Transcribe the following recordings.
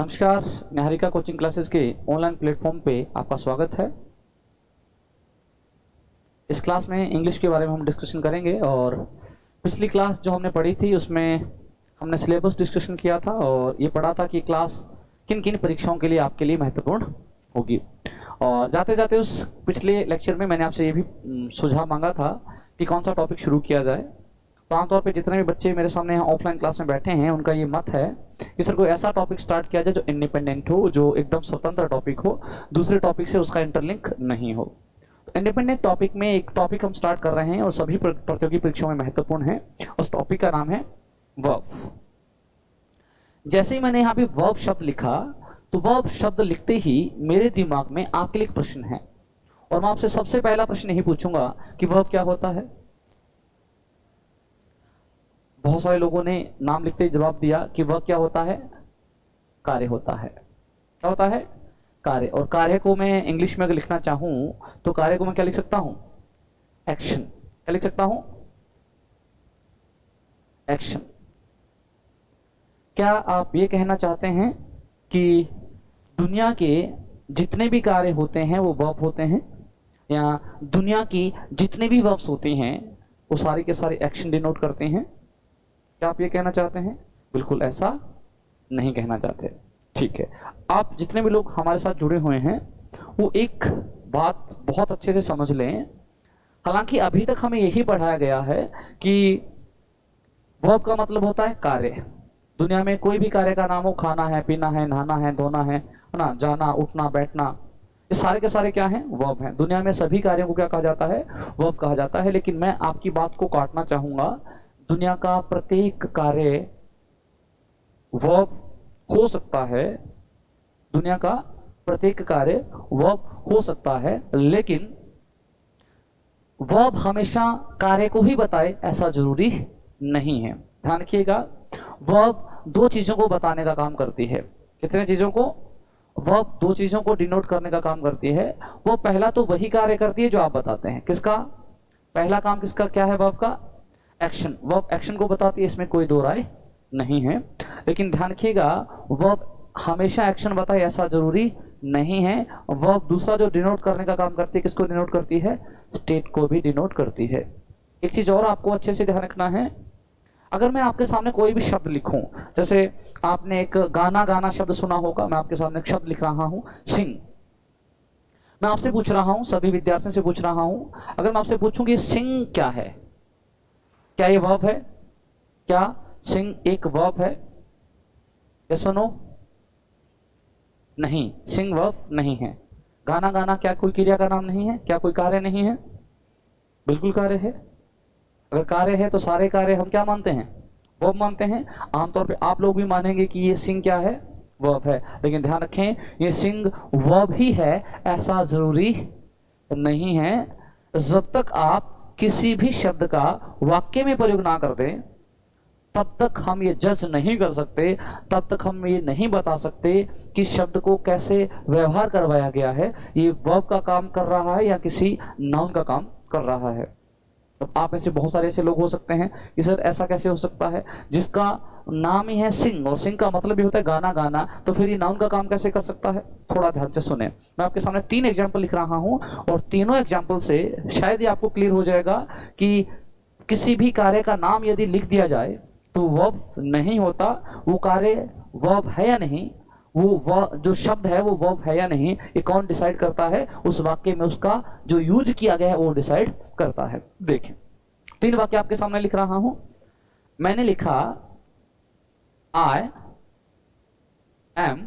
नमस्कार। Niharika coaching classes के online platform पे आपका स्वागत है। इस क्लास में इंग्लिश के बारे में हम डिस्कशन करेंगे और पिछली क्लास जो हमने पढ़ी थी उसमें हमने सिलेबस डिस्कशन किया था और ये पढ़ा था कि क्लास किन किन परीक्षाओं के लिए आपके लिए महत्वपूर्ण होगी। और जाते जाते उस पिछले लेक्चर में मैंने आपसे ये भी सुझाव मांगा था कि कौन सा टॉपिक शुरू किया जाए। तो आमतौर पे जितने भी बच्चे मेरे सामने ऑफलाइन क्लास में बैठे हैं उनका ये मत है कि सर कोई ऐसा टॉपिक स्टार्ट किया जाए जो इंडिपेंडेंट हो, जो एकदम स्वतंत्र टॉपिक हो, दूसरे टॉपिक से उसका इंटरलिंक नहीं हो। तो इंडिपेंडेंट टॉपिक में एक टॉपिक हम स्टार्ट कर रहे हैं और सभी प्रतियोगी परीक्षाओं में महत्वपूर्ण है। उस टॉपिक का नाम है वर्ब। जैसे ही मैंने यहाँ पे वर्ब शब्द लिखा तो वर्ब शब्द लिखते ही मेरे दिमाग में आपके लिए एक प्रश्न है और मैं आपसे सबसे पहला प्रश्न यही पूछूंगा कि वर्ब क्या होता है। बहुत सारे लोगों ने नाम लिखते ही जवाब दिया कि वह क्या होता है, कार्य होता है। क्या होता है, कार्य। और कार्य को मैं इंग्लिश में अगर लिखना चाहूं तो कार्य को मैं क्या लिख सकता हूं, एक्शन। क्या लिख सकता हूं, एक्शन। क्या आप ये कहना चाहते हैं कि दुनिया के जितने भी कार्य होते हैं वो वर्ब होते हैं, या दुनिया की जितने भी वर्ब्स होते हैं वो सारे के सारे एक्शन डिनोट करते हैं? क्या आप ये कहना चाहते हैं? बिल्कुल ऐसा नहीं कहना चाहते। ठीक है, आप जितने भी लोग हमारे साथ जुड़े हुए हैं वो एक बात बहुत अच्छे से समझ लें। हालांकि अभी तक हमें यही पढ़ाया गया है कि वर्ब का मतलब होता है कार्य। दुनिया में कोई भी कार्य का नाम हो, खाना है, पीना है, नहाना है, धोना है ना, जाना, उठना, बैठना, ये सारे के सारे क्या हैं, वर्ब हैं। दुनिया में सभी कार्यों को क्या कहा जाता है, वर्ब कहा जाता है। लेकिन मैं आपकी बात को काटना चाहूंगा। दुनिया का प्रत्येक कार्य वर्ब हो सकता है, दुनिया का प्रत्येक कार्य वर्ब हो सकता है, लेकिन वर्ब हमेशा कार्य को ही बताए ऐसा जरूरी नहीं है। ध्यान रखिएगा, वर्ब दो चीजों को बताने का काम करती है। कितने चीजों को? वर्ब दो चीजों को डिनोट करने का काम करती है। वो पहला तो वही कार्य करती है जो आप बताते हैं। किसका पहला काम, किसका क्या है, वर्ब का एक्शन। वर्ब एक्शन को बताती है, इसमें कोई दो राय नहीं है। लेकिन ध्यान रखिएगा, वर्ब हमेशा एक्शन बताए ऐसा जरूरी नहीं है। वर्ब दूसरा जो डिनोट करने का काम करती है, किसको डिनोट करती है, स्टेट को भी डिनोट करती है। एक चीज और आपको अच्छे से ध्यान रखना है, अगर मैं आपके सामने कोई भी शब्द लिखूं, जैसे आपने एक गाना गाना शब्द सुना होगा, मैं आपके सामने एक शब्द लिख रहा हूं, सिंग। मैं आपसे पूछ रहा हूं, सभी विद्यार्थियों से पूछ रहा हूं, अगर मैं आपसे पूछूं कि सिंग क्या है, क्या ये वर्ब है? क्या सिंग एक वर्ब है? यस और नो? नहीं, सिंग वर्ब नहीं है। गाना गाना क्या कोई क्रिया का नाम नहीं है? क्या कोई कार्य नहीं है? बिल्कुल कार्य है। अगर कार्य है तो सारे कार्य हम क्या मानते हैं, वर्ब मानते हैं। आमतौर पे आप लोग भी मानेंगे कि ये सिंग क्या है, वर्ब है। लेकिन ध्यान रखें, ये सिंग वर्ब ही है ऐसा जरूरी नहीं है। जब तक आप किसी भी शब्द का वाक्य में प्रयोग ना कर दें तब तक हम ये जज नहीं कर सकते, तब तक हम ये नहीं बता सकते कि शब्द को कैसे व्यवहार करवाया गया है, ये वर्ब का काम कर रहा है या किसी नाउन का काम कर रहा है। तो आप में से बहुत सारे ऐसे लोग हो सकते हैं कि सर ऐसा कैसे हो सकता है, जिसका नाम ही है सिंग और सिंग का मतलब भी होता है गाना गाना, तो फिर ये नाउन का काम कैसे कर सकता है? थोड़ा ध्यान से सुने, मैं आपके सामने 3 एग्जाम्पल लिख रहा हूं और तीनों एग्जाम्पल से शायद ये आपको क्लियर हो जाएगा कि किसी भी कार्य का नाम यदि लिख दिया जाए तो वर्ब नहीं होता, वो कार्य वर्ब है या नहीं, वो जो शब्द है वो वर्ब है या नहीं, ये कौन डिसाइड करता है? उस वाक्य में उसका जो यूज किया गया है वो डिसाइड करता है। देखें, 3 वाक्य आपके सामने लिख रहा हूं। मैंने लिखा I am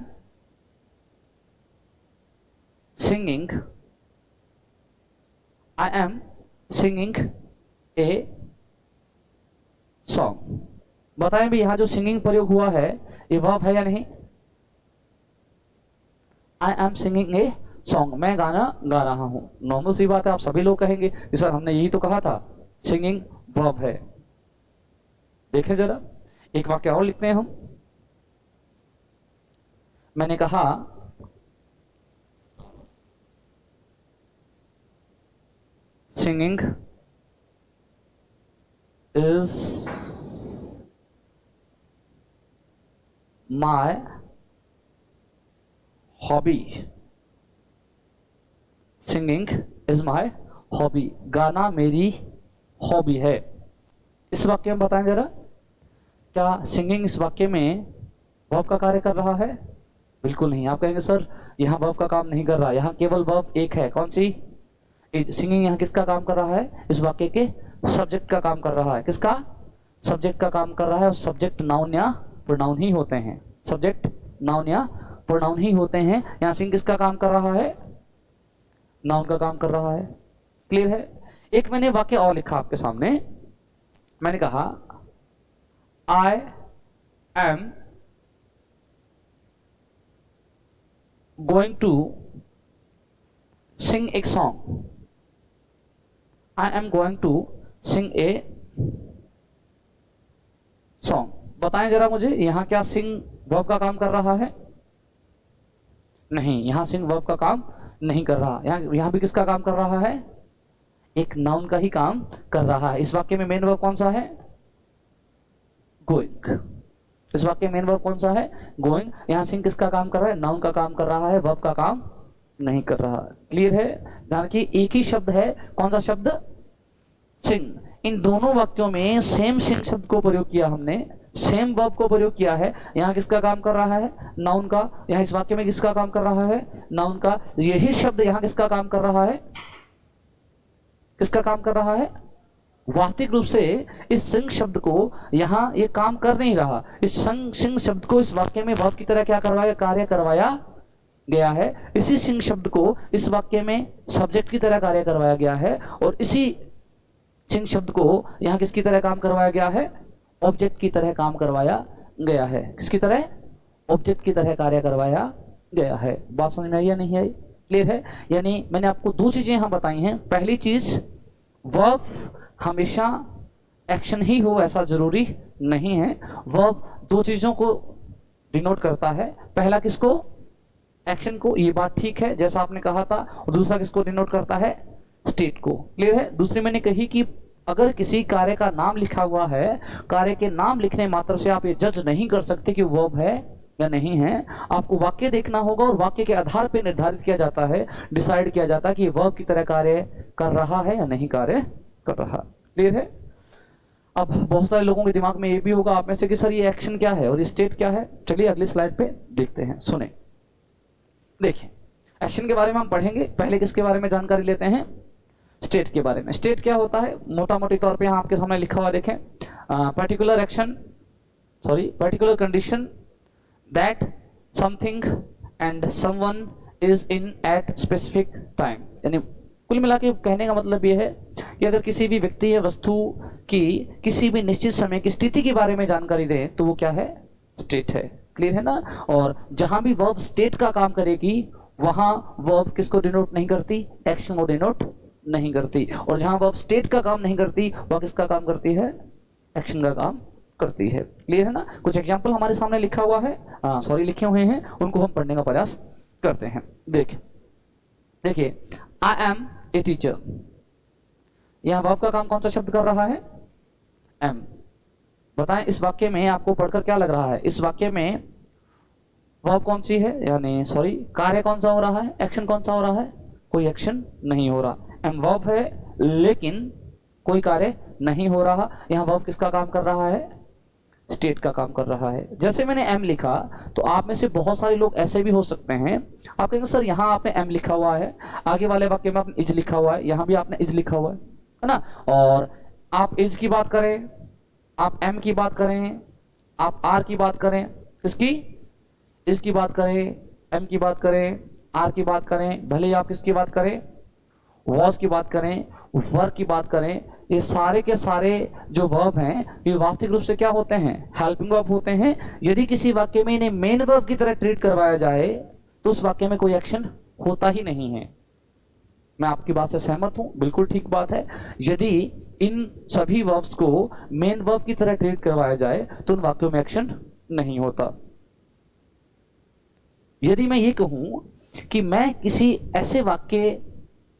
singing, I am singing A song. बताएं भी यहां जो सिंगिंग प्रयोग हुआ है ये वर्ब है या नहीं? I am singing a song, मैं गाना गा रहा हूं। नॉर्मल सी बात है, आप सभी लोग कहेंगे कि सर हमने यही तो कहा था, सिंगिंग वर्ब है। देखें जरा, एक वाक्य और लिखते हैं हम। मैंने कहा singing is my hobby, singing is my hobby, गाना मेरी हॉबी है। इस वाक्य में बताएं जरा, क्या सिंगिंग इस वाक्य में वर्ब का कार्य कर रहा है? बिल्कुल नहीं। आप कहेंगे सर यहाँ वर्ब का काम नहीं कर रहा, यहाँ केवल वर्ब एक है, कौन सी? सिंगिंग। यहाँ किसका काम कर रहा है? इस वाक्य के सब्जेक्ट का काम कर रहा है। किसका? सब्जेक्ट का काम कर रहा है। और सब्जेक्ट नाउन या प्रोनाउन ही होते हैं, सब्जेक्ट नाउन या प्रोनाउन ही होते हैं। यहाँ सिंग किसका काम कर रहा है? नाउन का काम कर रहा है। क्लियर है? एक मैंने वाक्य और लिखा आपके सामने, मैंने कहा I am going to sing a song, I am going to sing a song. बताएं जरा मुझे, यहां क्या सिंग वर्ब का काम कर रहा है? नहीं, यहां सिंग वर्ब का काम नहीं कर रहा। यहां भी किसका काम कर रहा है? एक नाउन का ही काम कर रहा है। इस वाक्य में मेन वर्ब कौन सा है? गोइंग। इस वाक्य में मेन वर्ब कौन सा है? गोइंग। यहां सिंग किसका काम कर रहा है? नाउन का काम कर रहा है, वर्ब का काम नहीं कर रहा। क्लियर है? ध्यान रखिए, एक ही शब्द है। कौन सा शब्द? सिंग। इन दोनों वाक्यों में सेम सिंग शब्द को प्रयोग किया हमने, सेम वर्ब को प्रयोग किया है। यहाँ किसका काम कर रहा है? नाउन का। यहाँ इस वाक्य में किसका काम कर रहा है? नाउन का। यही शब्द यहाँ किसका काम कर रहा है? किसका काम कर रहा है? वास्तविक रूप से इस सिंग शब्द को यहाँ ये काम कर नहीं रहा। इस सिंग शब्द को इस वाक्य में वर्ब की तरह क्या करवाया? कार्य करवाया गया है। इसी सिंग शब्द को इस वाक्य में सब्जेक्ट की तरह कार्य करवाया गया है। और इसी सिंग शब्द को यहाँ किसकी तरह काम करवाया गया है? ऑब्जेक्ट की तरह काम करवाया गया है। किसकी तरह? ऑब्जेक्ट की तरह कार्य करवाया गया है। बात समझ में आई या नहीं आई? क्लियर है? यानी मैंने आपको दो चीजें यहां बताई हैं। पहली चीज, वर्ब हमेशा एक्शन ही हो ऐसा जरूरी नहीं है। वर्ब दो चीजों को डिनोट करता है। पहला किसको? एक्शन को, ये बात ठीक है जैसा आपने कहा था। और दूसरा किसको डिनोट करता है? स्टेट को। क्लियर है? दूसरी मैंने कही कि अगर किसी कार्य का नाम लिखा हुआ है, कार्य के नाम लिखने मात्र से आप ये जज नहीं कर सकते कि वर्ब है या नहीं है। आपको वाक्य देखना होगा और वाक्य के आधार पर निर्धारित किया जाता है, डिसाइड किया जाता है कि वर्ब की तरह कार्य कर रहा है या नहीं कार्य कर रहा। क्लियर है? अब बहुत सारे लोगों के दिमाग में ये भी होगा आप में से कि सर ये एक्शन क्या है और ये स्टेट क्या है। चलिए अगली स्लाइड पे देखते हैं, सुने। देखिए, एक्शन के बारे में हम पढ़ेंगे, पहले किसके बारे में जानकारी लेते हैं? स्टेट के बारे में। स्टेट क्या होता है? मोटा मोटी तौर पे यहाँ आपके सामने लिखा हुआ देखें, particular action, sorry particular condition that something and someone is in at specific time. यानी कुल मिला के कहने का मतलब यह है कि अगर किसी भी व्यक्ति या वस्तु की किसी भी निश्चित समय की स्थिति के बारे में जानकारी दे तो वो क्या है? स्टेट है। क्लियर है ना? और जहां भी वर्ब स्टेट का काम करेगी वहां वर्ब किसको डिनोट नहीं करती? एक्शन को डिनोट नहीं करती। और जहां वर्ब स्टेट का काम नहीं करती वह किसका काम करती है? एक्शन का काम करती है। क्लियर है ना? कुछ एग्जाम्पल हमारे सामने लिखा हुआ है, सॉरी लिखे हुए हैं, उनको हम पढ़ने का प्रयास करते हैं। देखिए, आई एम ए टीचर। यहां वर्ब का काम कौन सा शब्द कर रहा है? एम। बताएं इस वाक्य में आपको पढ़कर क्या लग रहा है? इस वाक्य में वर्ब कौन सी है, यानी सॉरी कार्य कौन सा हो रहा है? एक्शन कौन सा हो रहा है? कोई एक्शन नहीं हो रहा। एम वर्ब है लेकिन कोई कार्य नहीं हो रहा। यहां वर्ब किसका काम कर रहा है? स्टेट का काम कर रहा है। जैसे मैंने एम लिखा तो आप में से बहुत सारे लोग ऐसे भी हो सकते हैं, आप कहेंगे सर यहाँ आपने एम लिखा हुआ है, आगे वाले वाक्य में आपने इज लिखा हुआ है, यहाँ भी आपने इज लिखा हुआ है ना? और आप इज की बात करें, आप एम की बात करें, आप आर की बात करें, किसकी? इज की बात करें, एम की बात करें, आर की बात करें, भले ही आप किसकी बात करें? वॉज की बात करें, वर्ब की बात करें, ये सारे के सारे जो वर्ब हैं ये वास्तविक रूप से क्या होते हैं? हेल्पिंग वर्ब होते हैं। यदि किसी वाक्य में इन्हें मेन वर्ब की तरह ट्रीट करवाया जाए तो उस वाक्य में कोई एक्शन होता ही नहीं है। मैं आपकी बात से सहमत हूं, बिल्कुल ठीक बात है। यदि इन सभी वर्ब्स को मेन वर्ब की तरह ट्रीट करवाया जाए तो उन वाक्यों में एक्शन नहीं होता। यदि मैं ये कहूं कि मैं किसी ऐसे वाक्य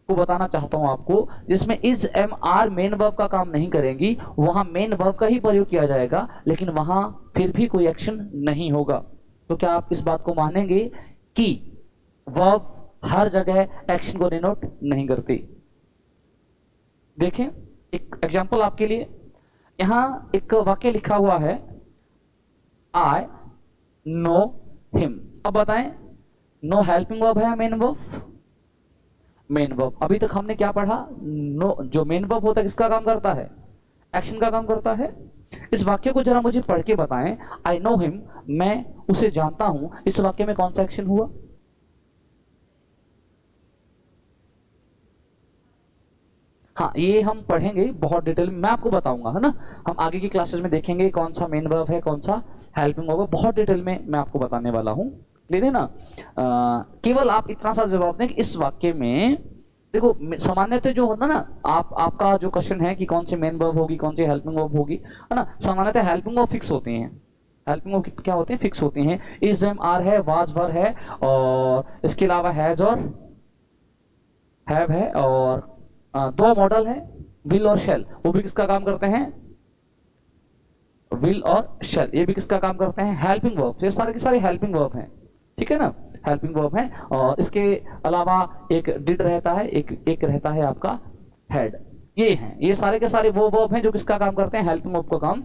को बताना चाहता हूं आपको जिसमें is am are main verb का काम नहीं करेंगी, वहां मेन वर्ब का ही प्रयोग किया जाएगा लेकिन वहां फिर भी कोई एक्शन नहीं होगा, तो क्या आप इस बात को मानेंगे कि वर्ब हर जगह एक्शन को डिनोट नहीं करती। देखें एक एग्जांपल आपके लिए, यहां एक वाक्य लिखा हुआ है, आई नो हिम। अब बताएं, नो हेल्पिंग वर्ब है, मेन वर्ब? Main verb. अभी तक हमने क्या पढ़ा? नो जो मेन वर्ब होता है किसका काम करता है? एक्शन का काम करता है। इस वाक्य को जरा मुझे पढ़ के बताएं, आई नो हिम, मैं उसे जानता हूं, इस वाक्य में कौन सा एक्शन हुआ? हाँ, ये हम पढ़ेंगे बहुत डिटेल में, मैं आपको बताऊंगा, है ना। हम आगे की क्लासेस में देखेंगे कौन सा मेन वर्ब है, कौन सा हेल्पिंग वर्ब है, बहुत डिटेल में मैं आपको बताने वाला हूं। क्लियर है ना? केवल आप इतना सा जवाब दें कि इस वाक्य में देखो, सामान्यतः जो होता ना, आपका जो क्वेश्चन है कि कौन सी मेन वर्ब होगी, कौन सी हेल्पिंग वर्ब होगी, है ना, सामान्यतः हेल्पिंग वर्ब फिक्स होती हैं। हेल्पिंग वर्ब क्या होते हैं? फिक्स होती हैं। इज, एम, आर है, वाज, वर है, और इसके अलावा हैज और हैव है, और दो मॉडल है, विल और शेल, वो भी किसका काम करते हैं? विल और शेल, ये भी किसका काम करते हैं? Helping verb. ये सारे के सारे हेल्पिंग वर्ब हैं, ठीक है ना, हेल्पिंग वर्ब है। और इसके अलावा एक डिड रहता है, एक रहता है आपका हेड। ये हैं, ये सारे के सारे वो वर्ब हैं जो किसका काम करते हैं? हेल्पिंग वर्ब का काम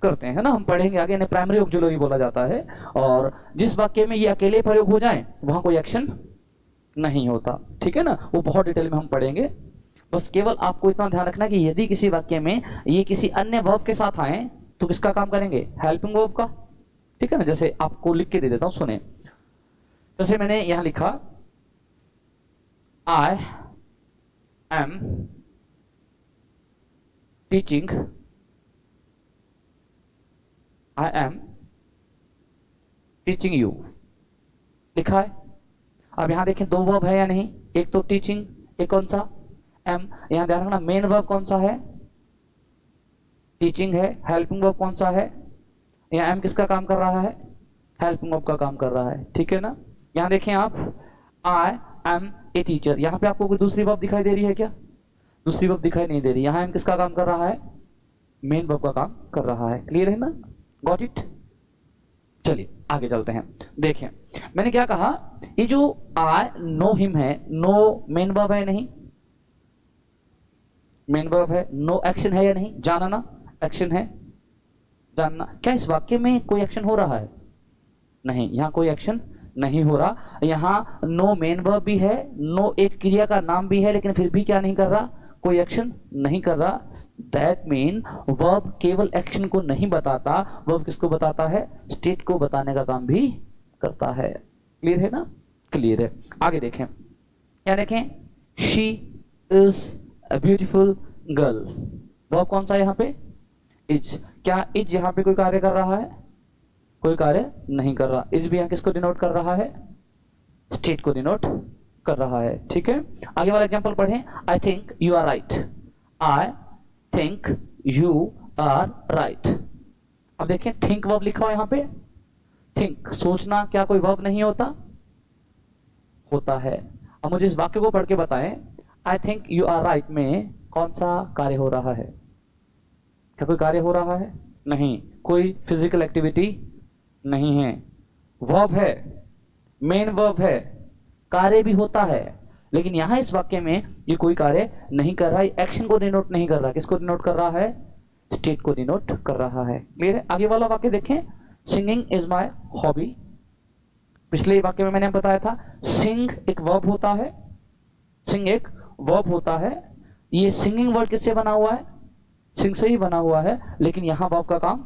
करते हैं, है ना। हम पढ़ेंगे आगे, इन्हें प्राइमरी ऑक्सिलरी बोला जाता है। और जिस वाक्य में ये अकेले प्रयोग हो जाए वहां कोई एक्शन नहीं होता, ठीक है ना, वो बहुत डिटेल में हम पढ़ेंगे। बस केवल आपको इतना ध्यान रखना कि यदि किसी वाक्य में ये किसी अन्य वर्ब के साथ आए तो किसका काम करेंगे? हेल्पिंग वर्ब का, ठीक है ना। जैसे आपको लिख के दे देता हूं, सुने। जैसे मैंने यहां लिखा, I am teaching, I am teaching you, लिखा है। अब यहां देखें दो वर्ब है या नहीं, एक तो टीचिंग, एक कौन सा? एम। यहां ध्यान रखना, मेन वर्ब कौन सा है? टीचिंग है। हेल्पिंग वर्ब कौन सा है? यहां एम किसका काम कर रहा है? हेल्पिंग वर्ब का काम कर रहा है, ठीक है ना। यहां देखें आप, आई एम ए टीचर, यहां पे आपको कोई दूसरी वर्ब दिखाई दे रही है क्या? दूसरी वर्ब दिखाई नहीं दे रही। यहां एम किसका काम कर रहा है? मेन वर्ब का काम कर रहा है। क्लियर है ना? Got it? चलिए आगे चलते हैं। देखें मैंने क्या कहा, ये जो आई नो हिम है, नो मेन वर्ब है नहीं? मेन वर्ब है। नो एक्शन है या नहीं? जानना एक्शन है, जानना। क्या इस वाक्य में कोई एक्शन हो रहा है? नहीं, यहां कोई एक्शन नहीं हो रहा। यहां नो मेन वर्ब भी है, नो एक क्रिया का नाम भी है, लेकिन फिर भी क्या नहीं कर रहा? कोई एक्शन नहीं कर रहा। दैट मीन वर्ब केवल एक्शन को नहीं बताता, वर्ब किसको बताता है? स्टेट को बताने का काम भी करता है। क्लियर है ना? क्लियर है। आगे देखें, क्या देखें, she is a beautiful girl. Verb कौन सा है यहाँ पे? इज। क्या इज यहाँ पे कोई कार्य कर रहा है? कोई कार्य नहीं कर रहा। इज भी यहाँ किसको डिनोट कर रहा है? स्टेट को डिनोट कर रहा है, ठीक है। आगे वाला एग्जांपल पढ़ें, I think you are right. I think you are right. अब देखें, थिंक वर्ब लिखा हुआ यहाँ पे। थिंक सोचना, क्या कोई वर्ब नहीं होता? होता है। अब मुझे इस वाक्य को पढ़ के बताएं, I think you are right में कौन सा कार्य हो रहा है? क्या कोई कार्य हो रहा है? नहीं, कोई फिजिकल एक्टिविटी नहीं है। वर्ब है, मेन वर्ब है, कार्य भी होता है, लेकिन यहां इस वाक्य में ये कोई कार्य नहीं कर रहा है, एक्शन को डिनोट नहीं कर रहा। किसको डिनोट कर रहा है? स्टेट को डिनोट कर रहा है। क्लियर है? आगे वाला वाक्य देखें, सिंगिंग इज माय हॉबी। पिछले वाक्य में मैंने बताया था, सिंग एक वर्ब होता है, सिंग एक वर्ब होता है। ये सिंगिंग वर्ड किससे बना हुआ है? सिंग से ही बना हुआ है, लेकिन यहां वर्ब का काम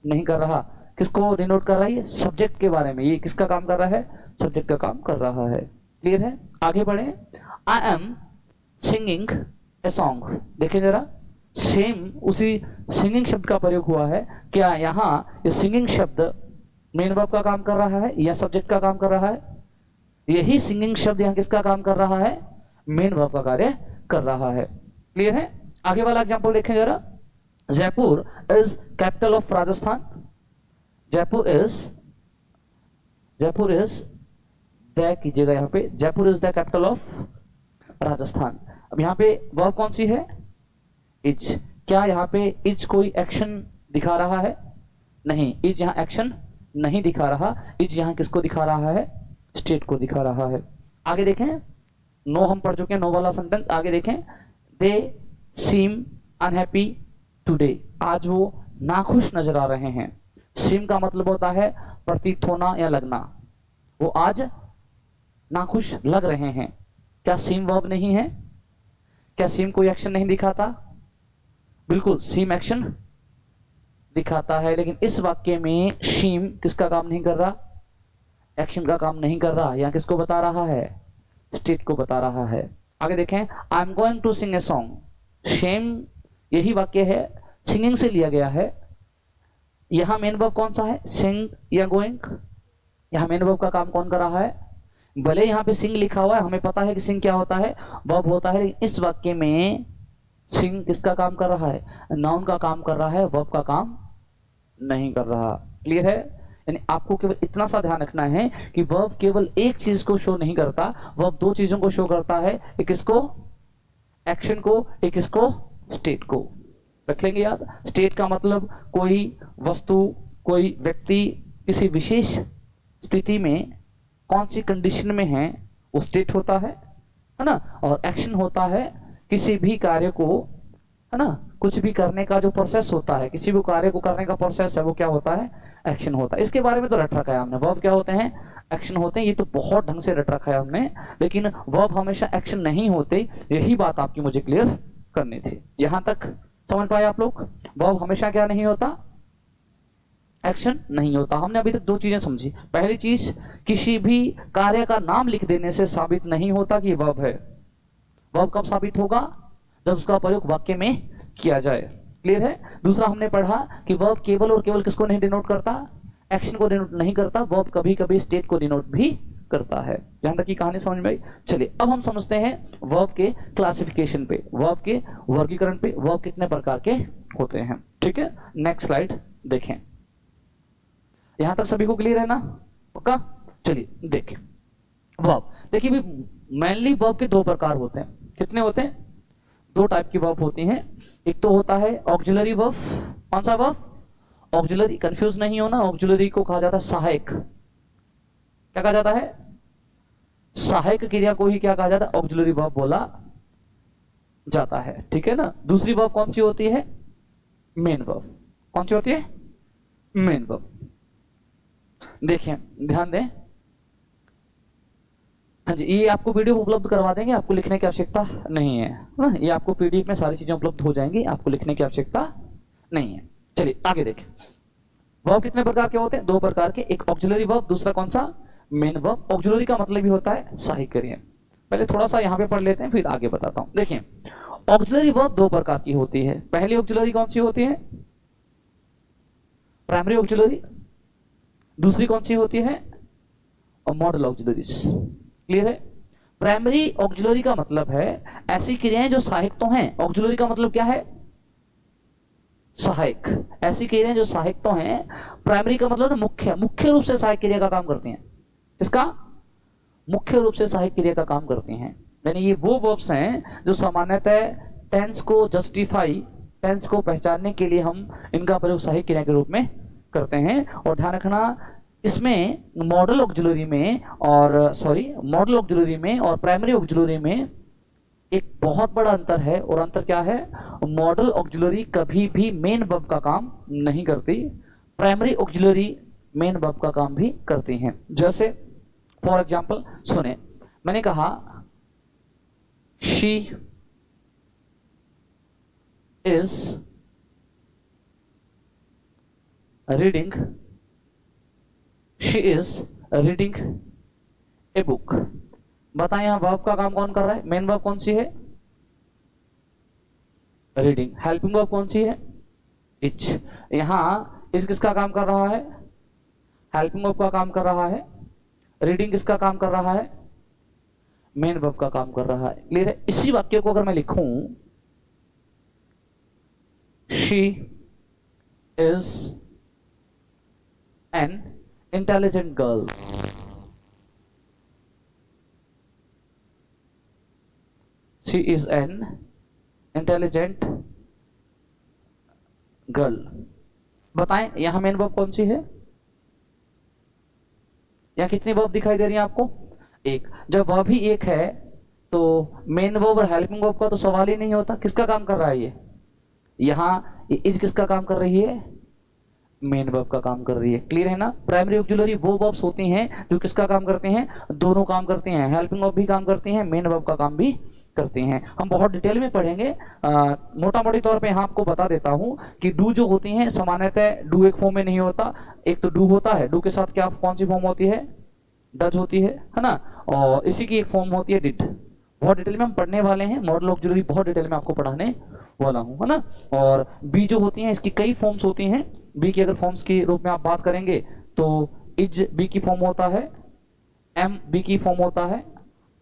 नहीं कर रहा। किसको डिनोट कर रहा है? सब्जेक्ट के बारे में। ये किसका काम कर रहा है? सब्जेक्ट का काम कर रहा है। क्लियर है? आगे बढ़े, I am singing a song. देखिए जरा, सेम उसी सिंगिंग शब्द का प्रयोग हुआ है। क्या यहां ये सिंगिंग शब्द मेन वर्ब का काम कर रहा है या सब्जेक्ट का काम कर रहा है? यही सिंगिंग शब्द यहां किसका काम कर रहा है? मेन वर्ब का कार्य कर रहा है। क्लियर है? आगे वाला एग्जांपल देखें जरा, Jaipur is capital of Rajasthan. Jaipur is the, कीजिएगा यहां पे, Jaipur is the capital of Rajasthan. अब यहां पे वर्ब कौन सी है? इज। क्या यहां पे इज कोई एक्शन दिखा रहा है? नहीं, इज यहां एक्शन नहीं दिखा रहा। इज यहां किसको दिखा रहा है? स्टेट को दिखा रहा है। आगे देखें, नो हम पढ़ चुके हैं, नो वाला सेंटेंस। आगे देखें, दे सीम अनहैप्पी टुडे, आज वो नाखुश नजर आ रहे हैं। सीम का मतलब होता है प्रतीत होना या लगना, वो आज नाखुश लग रहे हैं। क्या सीम वर्ब नहीं है? क्या सीम कोई एक्शन नहीं दिखाता? बिल्कुल, सीम एक्शन दिखाता है, लेकिन इस वाक्य में सीम किसका काम नहीं कर रहा? एक्शन का काम नहीं कर रहा। यहां किसको बता रहा है? स्टेट को बता रहा है। आगे देखें, I am going to sing a song, same यही वाक्य है, सिंगिंग से लिया गया है। यहां मेन वर्ब कौन सा है? सिंग या गोइंग? यहां मेन वर्ब का काम कौन कर रहा है? भले यहां पे सिंग लिखा हुआ है, हमें पता है कि सिंग क्या होता है, वर्ब होता है, लेकिन इस वाक्य में सिंग किसका काम कर रहा है? नाउन का काम कर रहा है, वर्ब का काम नहीं कर रहा। क्लियर है? यानी आपको केवल इतना सा ध्यान रखना है कि वर्ब केवल एक चीज को शो नहीं करता, वर्ब दो चीजों को शो करता है, एक इसको एक्शन को, एक इसको स्टेट को। रख लेंगे याद। स्टेट का मतलब कोई वस्तु, कोई व्यक्ति किसी विशेष स्थिति में कौन सी कंडीशन में है, वो स्टेट होता है ना। और एक्शन होता है किसी भी कार्य को, है ना, कुछ भी करने का जो प्रोसेस होता है, किसी भी कार्य को करने का प्रोसेस है, वो क्या होता है? एक्शन होता है। इसके बारे में तो रट रखा है हमने, वर्ब क्या होते हैं? एक्शन होते हैं। ये तो बहुत ढंग से रट रखा है हमने, लेकिन वर्ब हमेशा एक्शन नहीं होते, यही बात आपकी मुझे क्लियर करनी थी। यहां तक समझ पाए आप लोग? वर्ब हमेशा क्या नहीं होता? एक्शन नहीं होता। हमने अभी तक दो चीजें समझी। पहली चीज, किसी भी कार्य का नाम लिख देने से साबित नहीं होता कि वर्ब है। वर्ब कब साबित होगा? जब उसका प्रयोग वाक्य में किया जाए। क्लियर है? दूसरा हमने पढ़ा कि वर्ब केवल और केवल किसको नहीं डिनोट करता? एक्शन को डिनोट नहीं करता। वर्ब कभी कभी स्टेट को डिनोट भी करता है। यहां तक की कहानी समझ में आई? चलिए अब हम समझते हैं वर्ब के क्लासिफिकेशन पे, वर्ब के वर्गीकरण पे, वर्ब कितने प्रकार के होते हैं। ठीक है, नेक्स्ट स्लाइड देखें। यहां तक सभी को क्लियर है ना? पक्का? चलिए देखें वर्ब। देखिए भाई, मेनली वर्ब के दो प्रकार होते हैं। कितने होते हैं? दो टाइप की वर्ब होती हैं। एक तो होता है ऑक्सिलरी वर्ब। कौन सा वर्ब? ऑक्सिलरी। कंफ्यूज नहीं होना, ऑक्सिलरी को कहा जाता है सहायक। क्या कहा जाता है? सहायक क्रिया को ही क्या कहा जाता है? ऑक्सिलरी वर्ब बोला जाता है। ठीक है ना। दूसरी वर्ब कौन सी होती है? Main verb. कौन सी होती है? Main verb. देखिए ध्यान दें, हाँ जी, ये आपको पीडीएफ उपलब्ध करवा देंगे, आपको लिखने की आवश्यकता नहीं है ना। ये आपको पीडीएफ में सारी चीजें उपलब्ध हो जाएंगी, आपको लिखने की आवश्यकता नहीं है। चलिए आगे देखें। वर्ब कितने प्रकार के होते हैं? दो प्रकार के, एक ऑक्सिलरी वर्ब, दूसरा कौन सा? Main verb. ऑक्सिलरी का मतलब भी होता है सहायक क्रिया। पहले थोड़ा सा यहां पे पढ़ लेते हैं, फिर आगे बताता हूं। देखिए ऑक्सिलरी वर्ब दो प्रकार की होती है। पहली ऑक्सिलरी कौन सी होती है? Primary auxiliary. दूसरी कौन सी होती है? Model auxiliaries. क्लियर है? प्राइमरी ऑक्सिलरी का मतलब है ऐसी क्रियाएं जो सहायक तो हैं। ऑक्सिलरी का मतलब क्या है? सहायक। ऐसी क्रियाएं जो सहायक तो हैं। प्राइमरी का मतलब मुख्य रूप से सहायक क्रिया का काम करती हैं। इसका मुख्य रूप से सहायक क्रिया का काम करती हैं। यानी ये वो वर्ब्स हैं जो सामान्यतः टेंस को जस्टिफाई, टेंस को पहचानने के लिए हम इनका प्रयोग सहायक क्रिया के रूप में करते हैं। और ध्यान रखना, इसमें मॉडल ऑक्सिलरी में और प्राइमरी ऑक्सिलरी में एक बहुत बड़ा अंतर है। और अंतर क्या है? मॉडल ऑक्सिलरी कभी भी मेन वर्ब का काम नहीं करती, प्राइमरी ऑक्सिलरी मेन वर्ब का काम भी करती हैं। जैसे फॉर एग्जांपल सुने, मैंने कहा she is reading, she is reading a book. बताएं यहां वर्ब का काम कौन कर रहा है? मेन वर्ब कौन सी है? रीडिंग। हेल्पिंग वर्ब कौन सी है? इच। यहां इस किसका काम कर रहा है? हेल्पिंग वर्ब का काम कर रहा है। रीडिंग किसका काम कर रहा है? मेन वर्ब का काम कर रहा है। क्लियर है? इसी वाक्य को अगर मैं लिखूं, she is an intelligent girl, she is an intelligent girl. बताएं यहां मेन वर्ब कौन सी है? यहां कितनी वर्ब दिखाई दे रही है आपको? एक। जब वह भी एक है तो मेन वर्ब और हेल्पिंग वर्ब का तो सवाल ही नहीं होता। किसका काम कर रहा है ये? यहाँ ये इज किसका काम कर रही है? मेन वर्ब का काम कर रही है। क्लियर है ना? प्राइमरी ऑक्सिलरी वो वर्ब्स होती हैं जो किसका काम करते हैं? दोनों काम करते हैं। हेल्पिंग वर्ब भी काम करती हैं, मेन वर्ब का काम भी करते हैं। हम बहुत डिटेल में पढ़ेंगे। मोटा मोटी तौर पे यहाँ आपको बता देता हूँ कि डू जो होती हैं सामान्यतः डू एक फॉर्म में नहीं होता। एक तो डू होता है, डू के साथ क्या कौन सी फॉर्म होती है? डज होती है ना? और इसी की एक फॉर्म होती है डिड। बहुत डिटेल में हम पढ़ने वाले हैं। मॉडल ऑक्सिलरी बहुत डिटेल में आपको पढ़ाने वाला हूँ, है ना? और बी जो होती हैं इसकी कई फॉर्म्स होती हैं। बी की अगर फॉर्म्स के रूप में आप बात करेंगे तो इज बी की फॉर्म होता है, एम बी की फॉर्म होता है,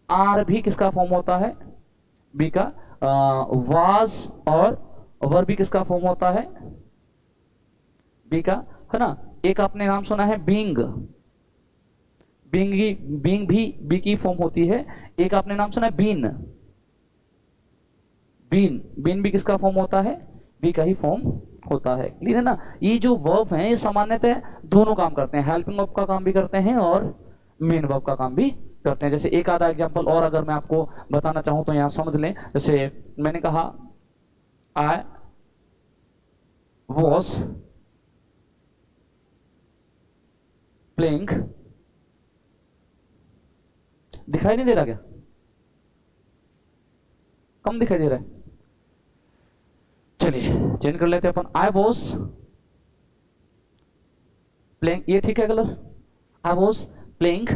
आर भी किसका फॉर्म होता है? बी का। वाज और वर भी किसका फॉर्म होता है? बी का, है ना? एक आपने नाम सुना है बींग। बींग भी बी की फॉर्म होती है। एक आपने नाम सुना है बीन। बीन भी किसका फॉर्म होता है? बी का ही फॉर्म होता है। क्लियर है ना? ये जो वर्ब हैं ये सामान्यतः दोनों काम करते हैं। हेल्पिंग वर्ब का काम भी करते हैं और मेन वर्ब का काम भी करते हैं। जैसे एक आधा एग्जांपल और अगर मैं आपको बताना चाहूं तो यहां समझ लें। जैसे मैंने कहा आई वॉज प्लेइंग। दिखाई नहीं दे रहा क्या? कम दिखाई दे रहा है? चलिए चेंज कर लेते हैं अपन। आई वॉज प्लेइंग, ये ठीक है colour? I was playing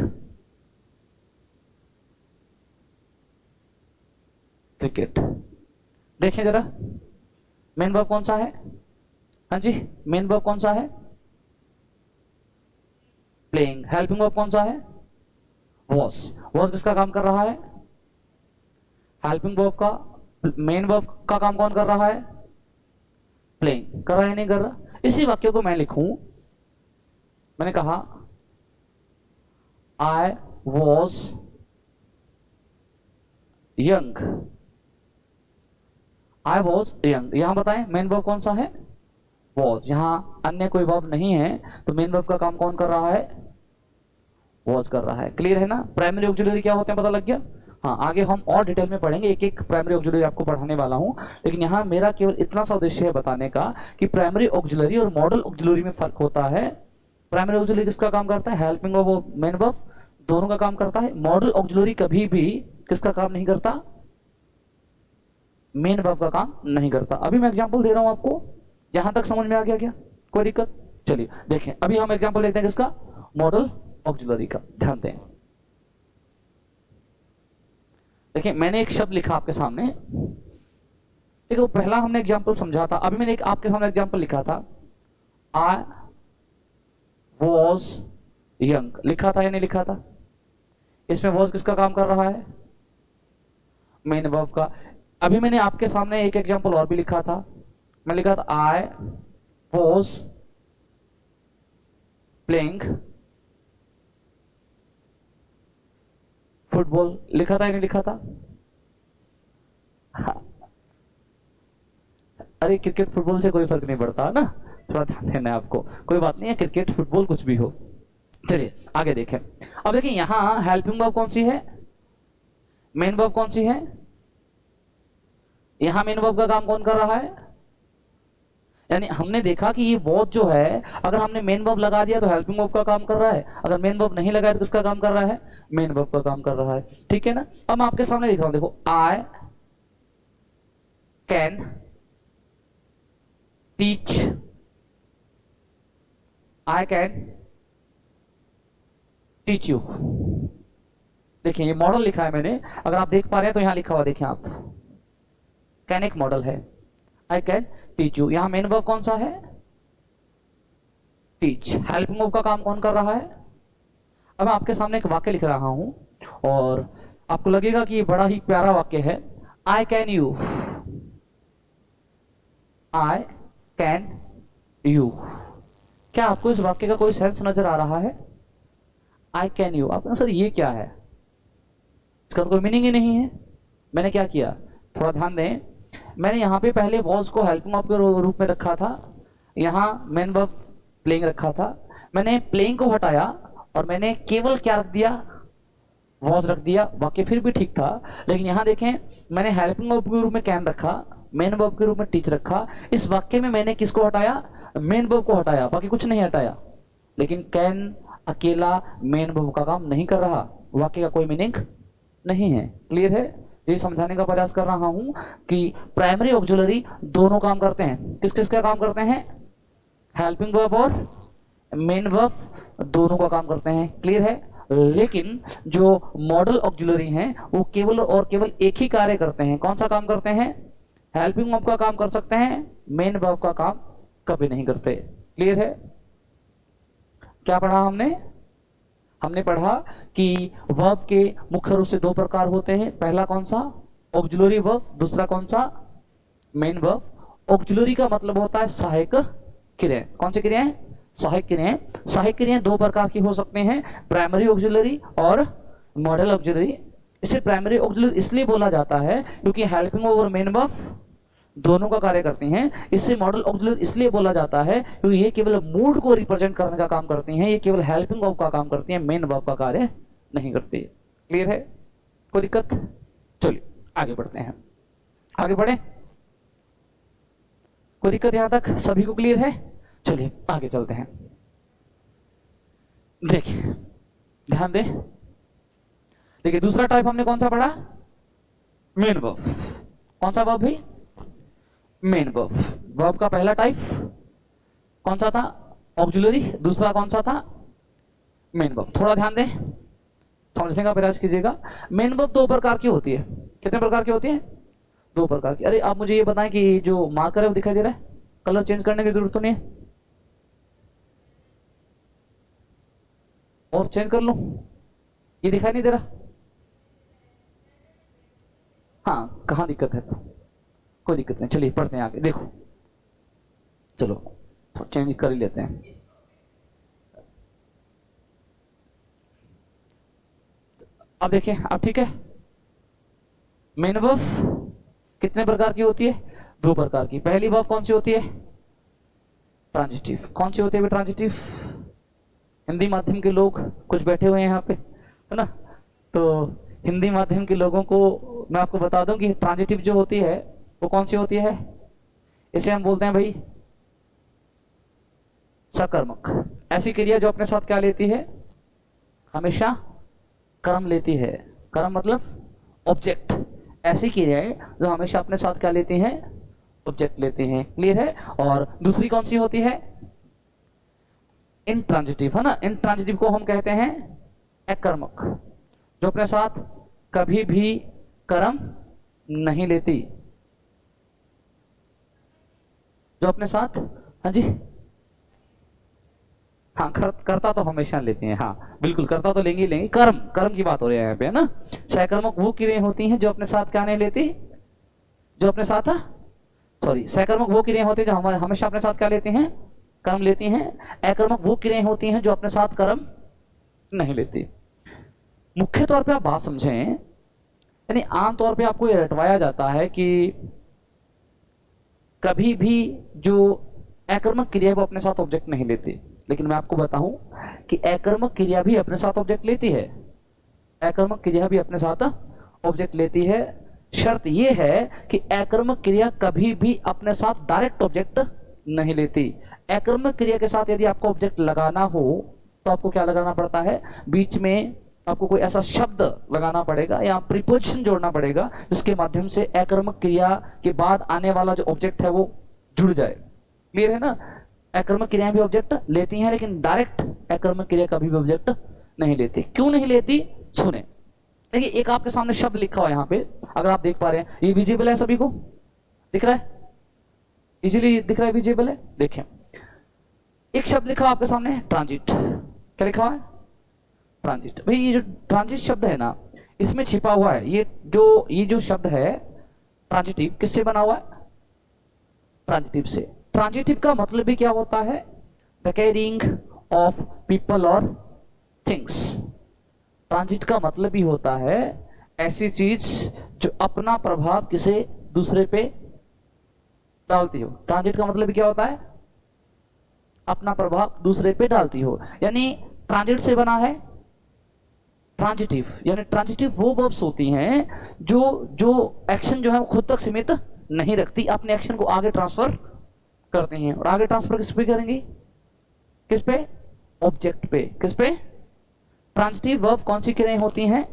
cricket. देखें जरा, मेन वर्ब कौन सा है? हाँ जी, मेन वर्ब कौन सा है? प्लेइंग। हेल्पिंग वर्ब कौन सा है? वॉज। वॉज किसका काम कर रहा है? हेल्पिंग वर्ब का। मेन वर्ब का काम कौन कर रहा है? प्लेइंग। कर रहा है नहीं कर रहा? इसी वाक्य को मैं लिखूं, मैंने कहा I was young. I was young, यहां बताएं मेन वर्ब कौन सा है? वॉज। यहां अन्य कोई वर्ब नहीं है तो मेन वर्ब का काम कौन कर रहा है? वॉज कर रहा है। क्लियर है ना? प्राइमरी ऑक्सिलरी क्या होते हैं पता लग गया? हाँ, आगे हम और डिटेल में पढ़ेंगे, एक एक प्राइमरी ऑक्सिलरी आपको पढ़ाने वाला हूं। लेकिन यहाँ मेरा केवल इतना सा उद्देश्य है बताने का कि प्राइमरी ऑक्सिलरी और मॉडल ऑक्सिलरी में फर्क होता है। प्राइमरी ऑक्सिलरी किसका काम करता है? हेल्पिंग वर्ब और मेन वर्ब दोनों का काम करता है। मॉडल ऑक्सिलरी कभी भी किसका काम नहीं करता? मेन वर्ब का काम नहीं करता। अभी मैं एग्जांपल दे रहा हूं आपको, यहां तक समझ में आ गया क्या? कोई दिक्कत? चलिए देखें, अभी हम एग्जांपल देखते हैं किसका? मॉडल ऑक्सिलरी का। ध्यान दें, देखिए मैंने एक शब्द लिखा आपके सामने। देखो पहला हमने एग्जांपल समझा था, अभी मैंने एक आपके सामने एग्जांपल लिखा था। आई वॉज यंग, लिखा था या नहीं लिखा था? इसमें वॉज किसका काम कर रहा है? मेन वर्ब का। अभी मैंने आपके सामने एक एग्जांपल और भी लिखा था। मैं लिखा था आई वॉज प्लेइंग फुटबॉल। लिखा था या नहीं लिखा था? हाँ। अरे क्रिकेट फुटबॉल से कोई फर्क नहीं पड़ता ना, थोड़ा ध्यान देना है आपको। कोई बात नहीं है, क्रिकेट फुटबॉल कुछ भी हो। चलिए आगे देखें। अब देखिए यहां हेल्पिंग वर्ब कौन सी है? मेन वर्ब कौन सी है? यहां मेन वर्ब का काम कौन कर रहा है? यानी हमने देखा कि ये वॉज जो है, अगर हमने मेन वर्ब लगा दिया तो हेल्पिंग वर्ब का काम कर रहा है, अगर मेन वर्ब नहीं लगाया तो किसका काम कर रहा है? मेन वर्ब का काम कर रहा है। ठीक है ना? अब मैं आपके सामने लिख रहा हूं, देखो I can teach. I can teach you. देखिए ये मॉडल लिखा है मैंने, अगर आप देख पा रहे हैं तो यहां लिखा हुआ देखिए आप, कैन एक मॉडल है। आई कैन टीच यू, यहां मेन वर्ब कौन सा है? टीच। हेल्पिंग वर्ब का काम कौन कर रहा है? अब मैं आपके सामने एक वाक्य लिख रहा हूं और आपको लगेगा कि ये बड़ा ही प्यारा वाक्य है। I can you, I can you. क्या आपको इस वाक्य का कोई सेंस नजर आ रहा है? आई कैन यू, आप सर ये क्या है, इसका तो कोई मीनिंग ही नहीं है। मैंने क्या किया, थोड़ा ध्यान दें, मैंने यहाँ पे पहले वॉज को हेल्पिंग वर्ब के रूप में रखा था, यहाँ मेन वर्ब प्लेइंग रखा था। मैंने प्लेइंग को हटाया और मैंने केवल क्या रख दिया? वॉज रख दिया, वाक्य फिर भी ठीक था। लेकिन यहां देखें, मैंने हेल्पिंग वर्ब के रूप में कैन रखा, मेन वर्ब के रूप में टीच रखा। इस वाक्य में मैंने किसको हटाया? मेन वर्ब को हटाया, बाकी कुछ नहीं हटाया। लेकिन कैन अकेला मेन वर्ब का काम नहीं कर रहा, वाक्य का कोई मीनिंग नहीं है। क्लियर है? ये समझाने का प्रयास कर रहा हूं कि प्राइमरी ऑक्सिलरी दोनों काम करते हैं। किस किस का काम करते हैं? हेल्पिंग वर्ब और मेन वर्ब दोनों का काम करते हैं। क्लियर है? लेकिन जो मॉडल ऑक्सिलरी हैं वो केवल और केवल एक ही कार्य करते हैं। कौन सा काम करते हैं? हेल्पिंग वर्ब का काम कर सकते हैं, मेन वर्ब का काम कभी नहीं करते। क्लियर है? क्या पढ़ा हमने? हमने पढ़ा कि वर्ब के मुख्य रूप से दो प्रकार होते हैं। पहला कौन सा? Auxiliary verb. दूसरा कौन सा? Main verb. ऑक्सिलरी का मतलब होता है सहायक क्रियाएं। कौन सी क्रियाएं? सहायक क्रियाएं। सहायक क्रियाएं दो प्रकार की हो सकते हैं, प्राइमरी ऑक्सिलरी और मॉडल ऑक्सिलरी। इसे प्राइमरी ऑक्सिलरी इसलिए बोला जाता है क्योंकि हेल्पिंग वर्ब और मेन वर्ब दोनों का कार्य करती हैं। इससे मॉडल ऑक्सिलरी इसलिए बोला जाता है क्योंकि ये केवल मूड को रिप्रेजेंट करने का काम करती हैं, ये केवल हेल्पिंग वर्ब का काम करती हैं, मेन वर्ब का कार्य नहीं करती। क्लियर है? कोई दिक्कत? चलिए आगे बढ़ते हैं। आगे बढ़े? कोई दिक्कत यहां तक सभी को क्लियर है? चलिए आगे चलते हैं। देखिए, ध्यान दें। देखिए, दूसरा टाइप हमने कौन सा पढ़ा? Main verb. कौन सा वर्ब भाई? Main verb. वर्ब का पहला टाइप कौन सा था? ऑक्सिलरी। दूसरा कौन सा था? Main verb. थोड़ा ध्यान दें, समझने का प्रयास कीजिएगा। मेन वर्ब दो प्रकार की होती है। कितने प्रकार की होती है? दो प्रकार की। अरे आप मुझे ये बताएं कि जो मार्कर है वो दिखाई दे रहा है? कलर चेंज करने की जरूरत तो नहीं है? और चेंज कर लूं? ये दिखाई नहीं दे रहा? हाँ, कहां दिक्कत है? कोई दिक्कत नहीं, चलिए पढ़ते हैं आगे। देखो, चलो तो चेंज कर ही लेते हैं। अब देखिए, अब ठीक है। मेन वर्ब कितने प्रकार की होती है? दो प्रकार की। पहली वर्ब कौन सी होती है? ट्रांजिटिव। कौन सी होती है ट्रांजिटिव? हिंदी माध्यम के लोग कुछ बैठे हुए हैं यहाँ पे, है ना? तो हिंदी माध्यम के लोगों को मैं आपको बता दूं कि ट्रांजिटिव जो होती है वो कौन सी होती है? इसे हम बोलते हैं भाई सकर्मक। ऐसी क्रिया जो अपने साथ क्या लेती है? हमेशा कर्म लेती है। कर्म मतलब ऑब्जेक्ट। ऐसी क्रियाएं जो हमेशा अपने साथ क्या लेती हैं? ऑब्जेक्ट लेती हैं। क्लियर है? और दूसरी कौन सी होती है? इंट्रांजिटिव, है ना? इंट्रांजिटिव को हम कहते हैं अकर्मक, जो अपने साथ कभी भी कर्म नहीं लेती। जो अपने साथ, हाँ जी, हाँ, करता तो हमेशा लेते हैं। हाँ बिल्कुल, करता तो लेंगे ही लेंगे। कर्म, कर्म की बात हो रही है यहाँ पे, है ना? सहकर्मक वो क्रियाएं होती हैं जो अपने साथ क्या नहीं लेती? जो अपने साथ, सॉरी, सहकर्मक वो क्रियाएं होती हैं जो हमेशा अपने साथ क्या लेती हैं? कर्म लेती हैं। अकर्मक वो क्रियाएं होती हैं जो अपने साथ कर्म नहीं लेती। मुख्य तौर पे आप बात समझें, यानी आमतौर पे आपको ये रटवाया जाता है कि कभी भी जो अकर्मक क्रिया है वो अपने साथ ऑब्जेक्ट नहीं लेती। लेकिन मैं आपको बताऊं कि अकर्मक क्रिया भी अपने साथ ऑब्जेक्ट लेती है। अकर्मक क्रिया भी अपने साथ ऑब्जेक्ट लेती है। शर्त यह है कि अकर्मक क्रिया कभी भी अपने साथ डायरेक्ट ऑब्जेक्ट नहीं लेती। अकर्मक क्रिया के साथ यदि आपको ऑब्जेक्ट लगाना हो तो आपको क्या लगाना पड़ता है? बीच में आपको कोई ऐसा शब्द लगाना पड़ेगा या प्रीपोजिशन जोड़ना पड़ेगा जिसके माध्यम से अकर्मक क्रिया के बाद आने वाला जो ऑब्जेक्ट है वो जुड़ जाए। क्लियर है ना? अकर्मक क्रियाएं भी ऑब्जेक्ट लेती हैं, लेकिन डायरेक्ट अकर्मक क्रिया कभी भी ऑब्जेक्ट नहीं लेती। क्यों नहीं लेती? सुने। देखिए, एक आपके सामने शब्द लिखा हुआ है यहाँ पे, अगर आप देख पा रहे हैं, ये विजिबल है? सभी को दिख रहा है? इजीली दिख रहा है? विजिबल है? देखें, एक शब्द लिखा हुआ आपके सामने, ट्रांजिट। क्या लिखा हुआ है? ट्रांजिट। भाई ये जो ट्रांजिट शब्द है ना, इसमें छिपा हुआ है ये जो शब्द है ट्रांजिटिव, किससे बना हुआ है? ट्रांजिटिव से। ट्रांजिटिव का मतलब भी क्या होता है? द कैरिंग ऑफ पीपल और थिंग्स। ट्रांजिट का मतलब भी होता है ऐसी चीज जो अपना प्रभाव किसी दूसरे पे डालती हो। ट्रांजिट का मतलब भी क्या होता है? अपना प्रभाव दूसरे पे डालती हो। यानी ट्रांजिट से बना है ट्रांजिटिव, यानी ट्रांजिटिव वो वर्ब्स होती हैं जो जो एक्शन जो है वो खुद तक सीमित नहीं रखती, अपने एक्शन को आगे ट्रांसफर करती हैं। और आगे ट्रांसफर किस पे करेंगी? किस पे? ऑब्जेक्ट पे। किस पे? ट्रांजिटिव वर्ब कौन सी क्रियाएं होती हैं?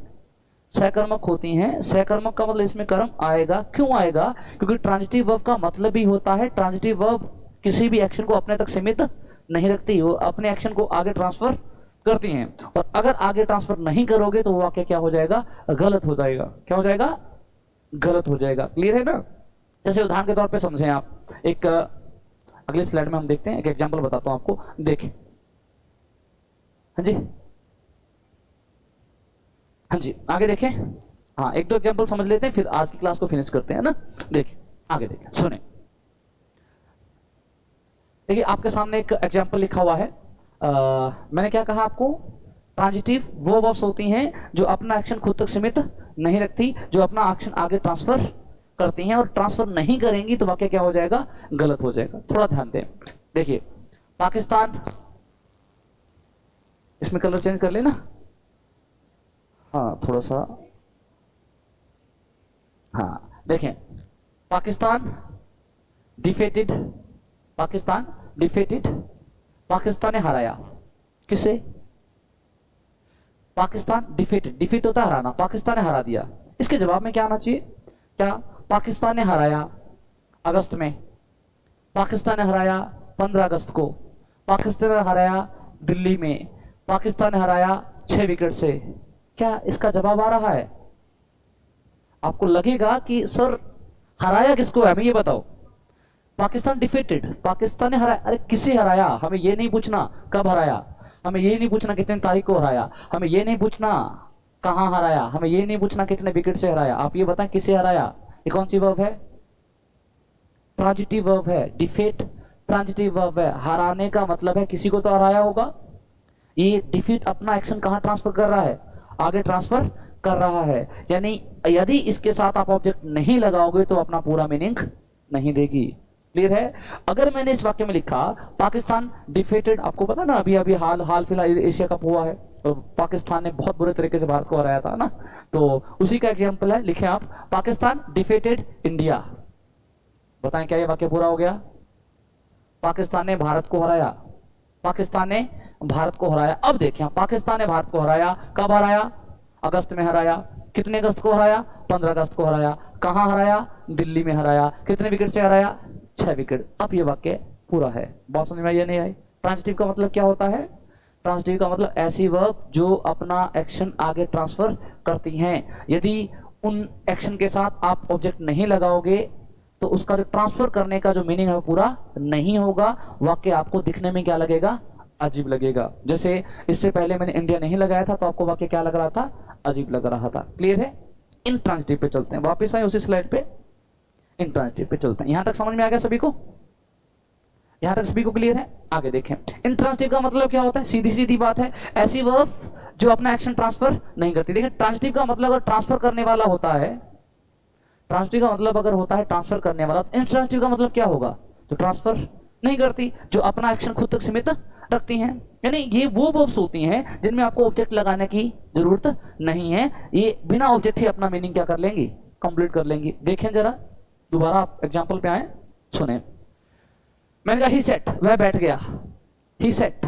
सहकर्मक होती हैं। सहकर्मक का मतलब इसमें कर्म आएगा। क्यों आएगा? क्योंकि ट्रांजिटिव वर्ब का मतलब ही होता है, ट्रांजिटिव वर्ब किसी भी एक्शन को अपने तक सीमित नहीं रखती, वो अपने एक्शन को आगे ट्रांसफर करती हैं। और अगर आगे ट्रांसफर नहीं करोगे तो वो वाक्य क्या हो जाएगा? गलत हो जाएगा। क्या हो जाएगा? गलत हो जाएगा। क्लियर है ना? जैसे उदाहरण के तौर पे समझें आप, एक अगले स्लाइड में हम देखते हैं, एक एग्जांपल बताता हूं आपको, देखें। हाँ जी, हाँ जी, आगे देखें। हाँ, एक दो एग्जांपल समझ लेते हैं, फिर आज की क्लास को फिनिश करते हैं ना। देखिए, आगे देखें, सुने। देखिए, आपके सामने एक एग्जांपल लिखा हुआ है। मैंने क्या कहा आपको? ट्रांजिटिव वो वर्ब्स होती हैं जो अपना एक्शन खुद तक सीमित नहीं रखती, जो अपना एक्शन आगे ट्रांसफर करती हैं, और ट्रांसफर नहीं करेंगी तो वाक्य क्या हो जाएगा? गलत हो जाएगा। थोड़ा ध्यान दें। देखिए, पाकिस्तान, इसमें कलर चेंज कर लेना। हाँ, थोड़ा सा। हाँ, देखें, पाकिस्तान डिफेटेड, पाकिस्तान डिफेटेड, पाकिस्तान ने हराया। किसे? पाकिस्तान डिफेटेड, डिफीट होता है हराना, पाकिस्तान ने हरा दिया। इसके जवाब में क्या आना चाहिए? क्या? पाकिस्तान ने हराया अगस्त में, पाकिस्तान ने हराया 15 अगस्त को, पाकिस्तान ने हराया दिल्ली में, पाकिस्तान ने हराया 6 विकेट से। क्या इसका जवाब आ रहा है? आपको लगेगा कि सर हराया किसको है, हमें ये बताओ। पाकिस्तान डिफीटेड, पाकिस्तान ने हराया। अरे किसे हराया? हमें ये नहीं पूछना कब हराया, हमें ये नहीं पूछना कितने तारीख को हराया, हमें ये नहीं पूछना कहां हराया, हमें ये नहीं पूछना कितने विकेट से हराया। आप ये बताएं किसे हराया। ये कौन सी वर्ब है? ट्रांजिटिव वर्ब है। डिफीट ट्रांजिटिव वर्ब है। हराने का मतलब है किसी को तो हराया होगा। ये डिफीट अपना एक्शन कहां ट्रांसफर कर रहा है? आगे ट्रांसफर कर रहा है। यानी यदि इसके साथ आप ऑब्जेक्ट नहीं लगाओगे तो अपना पूरा मीनिंग नहीं देगी। क्लियर है? अगर मैंने इस वाक्य में लिखा पाकिस्तान डिफीटेड, आपको पता ना अभी अभी हाल फिलहाल एशिया कप हुआ है, तो पाकिस्तान ने बहुत बुरे तरीके से भारत को हराया था ना, तो उसी का एग्जांपल है। लिखे आप पाकिस्तान डिफीटेड इंडिया। बताएं क्या ये वाक्य पूरा हो गया? पाकिस्तान ने भारत को हराया, पाकिस्तान ने भारत को हराया। अब देखें, पाकिस्तान ने भारत को हराया। कब हराया? अगस्त में हराया। कितने अगस्त को हराया? 15 अगस्त को हराया। कहां हराया? दिल्ली में हराया। कितने विकेट से हराया? 6 विकेट। अब ये वाक्य पूरा है। बात समझ में आई या नहीं आई? ट्रांजिटिव का मतलब क्या होता है? ट्रांजिटिव का मतलब ऐसी वर्ब जो अपना एक्शन आगे ट्रांसफर करती हैं। यदि उन एक्शन के साथ आप ऑब्जेक्ट नहीं लगाओगे तो उसका जो ट्रांसफर करने का जो मीनिंग है वो पूरा नहीं होगा। वाक्य आपको दिखने में क्या लगेगा? अजीब लगेगा। जैसे इससे पहले मैंने इंडिया नहीं लगाया था तो आपको वाक्य क्या लग रहा था? अजीब लग रहा था। क्लियर है? इंट्रांजिटिव पे चलते हैं, वापस आए उसी स्लाइड पे, इंट्रांजिटिव पे चलते हैं। यहां तक समझ में आ गया सभी को? यहां तक सभी को क्लियर है? आगे देखें, इंट्रांजिटिव का मतलब क्या होता है? सीधी सीधी बात है, ऐसी वर्ब जो अपना एक्शन ट्रांसफर नहीं करती। देखिए, ट्रांजिटिव का मतलब अगर ट्रांसफर करने वाला होता है, ट्रांजिटिव का मतलब अगर होता है ट्रांसफर करने वाला, तो इंट्रांजिटिव का मतलब क्या होगा? जो ट्रांसफर नहीं करती, जो अपना एक्शन खुद तक सीमित रखती हैं। यानी ये वो वर्ब्स होती हैं जिनमें आपको ऑब्जेक्ट लगाने की जरूरत नहीं है, ये बिना ऑब्जेक्ट ही अपना मीनिंग क्या कर लेंगी? कंप्लीट कर लेंगी। देखें जरा, दोबारा आप एग्जांपल पे आए, सुने। मैंने कहा ही सेट, वह बैठ गया। ही सेट,